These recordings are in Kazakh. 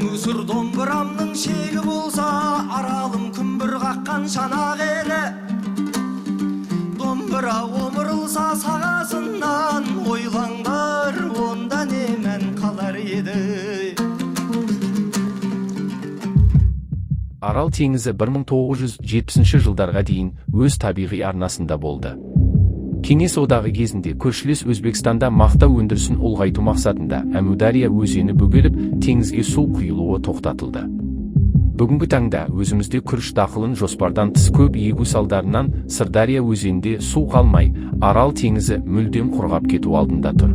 Мүсір домбырамның шегі болса, аралым күмбір қаққан шанақ еді. Домбыра омырылса сағасынан, ойлаңдар, онда немен қалар еді. Арал теңізі 1970 жылдарға дейін өз табиғи арнасында болды. Кеңес одағы кезінде көршілес Өзбекстанда мақта өндірісін ұлғайту мақсатында Әмудария өзені бөгеліп, теңізге су құйылуы тоқтатылды. Бүгінгі таңда өзімізде күріш дақылын жоспардан тыс көп егу салдарынан Сырдария өзенінде су қалмай, Арал теңізі мүлдем құрғап кету алдында тұр.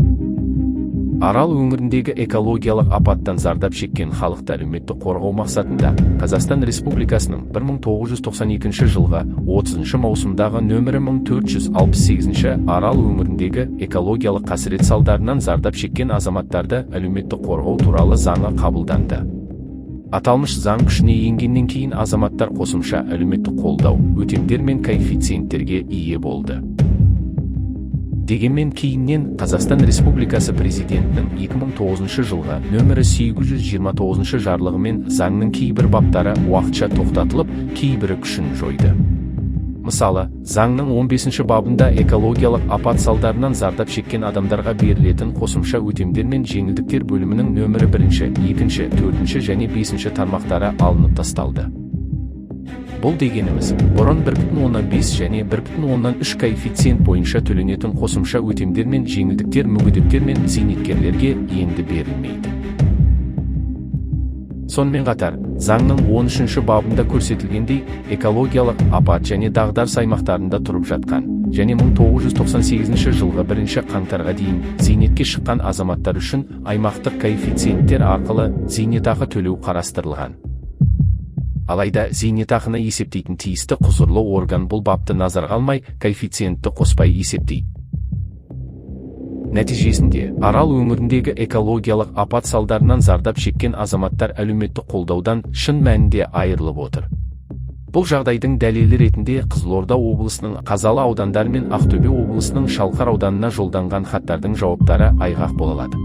Арал өңіріндегі экологиялық апаттан зардап шеккен халықты әлеуметтік қорғау мақсатында Қазақстан Республикасының 1992 жылғы 30 маусымдағы нөмірі 1468 Арал өңіріндегі экологиялық қасірет салдарынан зардап шеккен азаматтарды әлеуметтік қорғау туралы заңы қабылданды. Аталмыш заң күшіне енгеннен кейін азаматтар қосымша әлеуметтік қолдау, өтемдер мен коэффициенттерге ие болды. Дегенмен кейіннен Қазақстан Республикасы Президентінің 2009 жылғы нөмірі 829 жарлығымен заңның кейбір баптары уақытша тоқтатылып, кейбірі күшін жойды. Мысалы, заңның 15 бабында экологиялық апат салдарынан зардап шеккен адамдарға берілетін қосымша өтемдер мен жеңілдіктер бөлімінің нөмірі 1, 2, 4 және 5 тармақтары алынып тасталды. Бұл дегеніміз, бұрын 1,5 және 1,3 коэффициент бойынша төленетін қосымша өтемдер мен жеңілдіктер мүгедектер мен зейнеткерлерге енді берілмейді. Сонымен қатар, заңның 13 бабында көрсетілгендей, экологиялық апат және дағдарыс аймақтарында тұрып жатқан, және 1998 жылғы 1 қаңтарға дейін зейнетке шыққан азаматтар үшін аймақтық коэффициенттер арқылы зейнетақы төлеу қарастырылған. Алайда зейнетақыны есептейтін тиісті құзырлы орган бұл бапты назарға алмай, коэффициентті қоспай есептейді. Нәтижесінде, Арал өңіріндегі экологиялық апат салдарынан зардап шеккен азаматтар әлеуметтік қолдаудан шын мәнінде айырылып отыр. Бұл жағдайдың дәлелі ретінде Қызылорда облысының Қазалы аудандары мен Ақтөбе облысының Шалқар ауданына жолданған хаттардың жауаптары айғақ бола алады.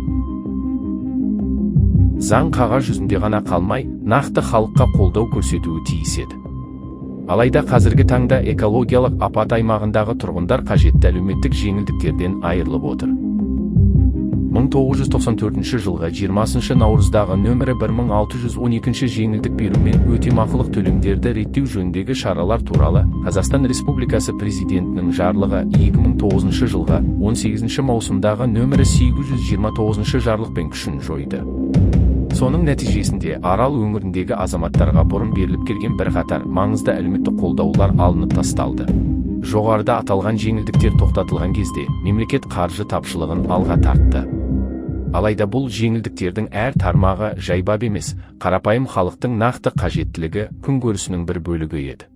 Заң қағаз жүзінде ғана қалмай, нақты халыққа қолдау көрсетуі тиіс еді. Алайда қазіргі таңда экологиялық апат аймағындағы тұрғындар қажетті әлеуметтік жеңілдіктерден айырылып отыр. 1994 жылғы 20 наурыздағы нөмірі 1612 жеңілдік беру мен өтемақылық төлемдерді реттеу жөніндегі шаралар туралы Қазақстан Республикасы Президентінің жарлығы 2009 жылғы 18 маусымдағы нөмірі 829 жарлықпен күшін жойды. Соның нәтижесінде Арал өңіріндегі азаматтарға бұрын беріліп келген бірқатар маңызды әлеуметтік қолдаулар алынып тасталды. Жоғарыда аталған жеңілдіктер тоқтатылған кезде мемлекет қаржы тапшылығын алға тартты. Алайда бұл жеңілдіктердің әр тармағы жайбап емес, қарапайым халықтың нақты қажеттілігі күнкөрісінің бір бөлігі еді.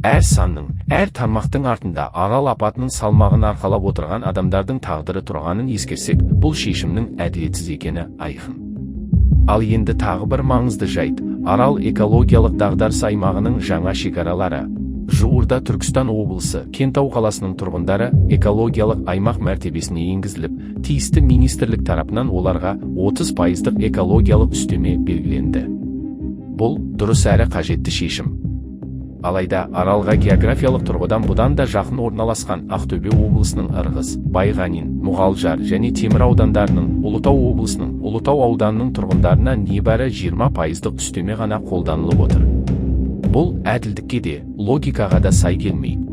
Әр санның, әр тармақтың артында Арал апатының салмағын арқалап отырған адамдардың тағдыры тұрғанын ескерсек, бұл шешімнің әділетсіз екені айқын. Ал енді тағы бір маңызды жайт, Арал экологиялық дағдарыс аймағының жаңа шекаралары. Жуырда Түркістан облысы Кентау қаласының тұрғындары экологиялық аймақ мәртебесіне енгізіліп, тиісті министрлік тарапынан оларға 30% экологиялық үстеме белгіленді. Бұл дұрыс әрі қажетті шешім. Алайда Аралға географиялық тұрғыдан бұдан да жақын орналасқан Ақтөбе облысының Ырғыз, Байғанин, Мұғалжар және Темір аудандарының, Ұлытау облысының Ұлытау ауданының тұрғындарына небәрі 20% үстеме ғана қолданылып отыр. Бұл әділдікке де, логикаға да сай келмейді.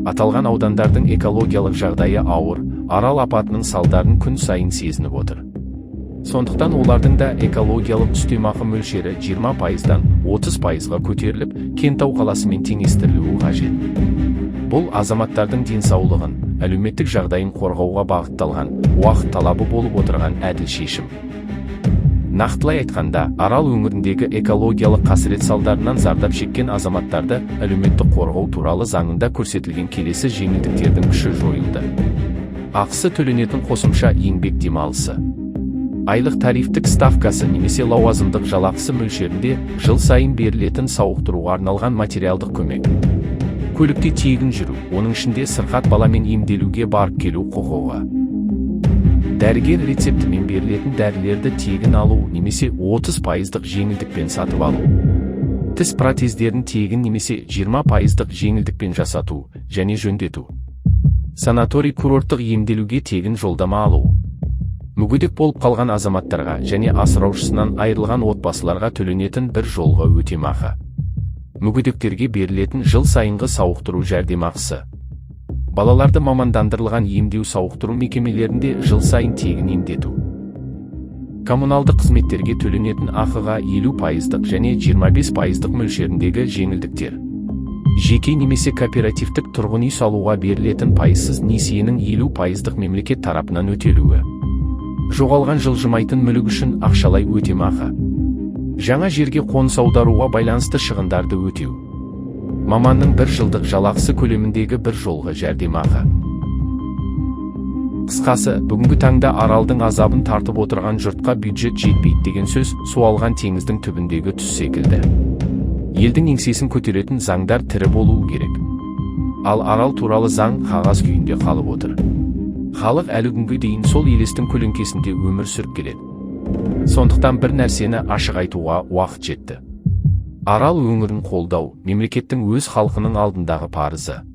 Аталған аудандардың экологиялық жағдайы ауыр, Арал апатының салдарын күн сайын сезініп отыр. Сондықтан олардың да экологиялық үстемақы мөлшері 20%-дан 30%-ға көтеріліп, Кентау қаласымен теңестірілуі қажет. Бұл азаматтардың денсаулығын, әлеуметтік жағдайын қорғауға бағытталған, уақыт талабы болып отырған әділ шешім. Нақтылай айтқанда, Арал өңіріндегі экологиялық қасірет салдарынан зардап шеккен азаматтарды әлеуметтік қорғау туралы заңында көрсетілген келесі жеңілдіктердің күші жойылды. Ақысы төленетін қосымша еңбек демалысы. Айлық тарифтік ставкасы немесе лауазымдық жалақысы мөлшерінде жыл сайын берілетін сауықтыруға арналған материалдық көмек. Көлікте тегін жүру, оның ішінде сырқат баламен емделуге барып келу құқығы. Дәрігер рецептімен берілетін дәрілерді тегін алу немесе 30% жеңілдікпен сатып алу. Тіс протездерін тегін немесе 20% жеңілдікпен жасату және жөндету. Санаторий курорттық емделуге тегін жолдама алу. Мүгедек болып қалған азаматтарға және асыраушысынан айырылған отбасыларға төленетін бір жолға өтемақы. Мүгедектерге берілетін жыл сайынғы сауықтыру жәрдемақысы. Балаларды мамандандырылған емдеу сауықтыру мекемелерінде жыл сайын тегін емдету. Коммуналдық қызметтерге төленетін ақыға 50% және 25% мөлшеріндегі жеңілдіктер. Жеке немесе кооперативтік тұрғын үй салуға берілетін пайызсыз несиенің 50% мемлекет тарапынан өтелуі. Жоғалған жылжымайтын мүлік үшін ақшалай өтемақы. Жаңа жерге қоныс аударуға байланысты шығындарды өтеу. Маманның 1 жылдық жалақысы көлеміндегі бір жолғы жәрдемақы. Қысқасы, бүгінгі таңда Аралдың азабын тартып отырған жұртқа бюджет жетпейді деген сөз суалған теңіздің түбіндегі түс секілді. Елдің еңсесін көтеретін заңдар тірі болуы керек. Ал Арал туралы заң қағаз күйінде қалып отыр. Халық әлі күнге дейін сол елестің көлеңкесінде өмір сүріп келеді. Сондықтан бір нәрсені ашық айтуға уақыт жетті. Арал өңірін қолдау мемлекеттің өз халқының алдындағы парызы.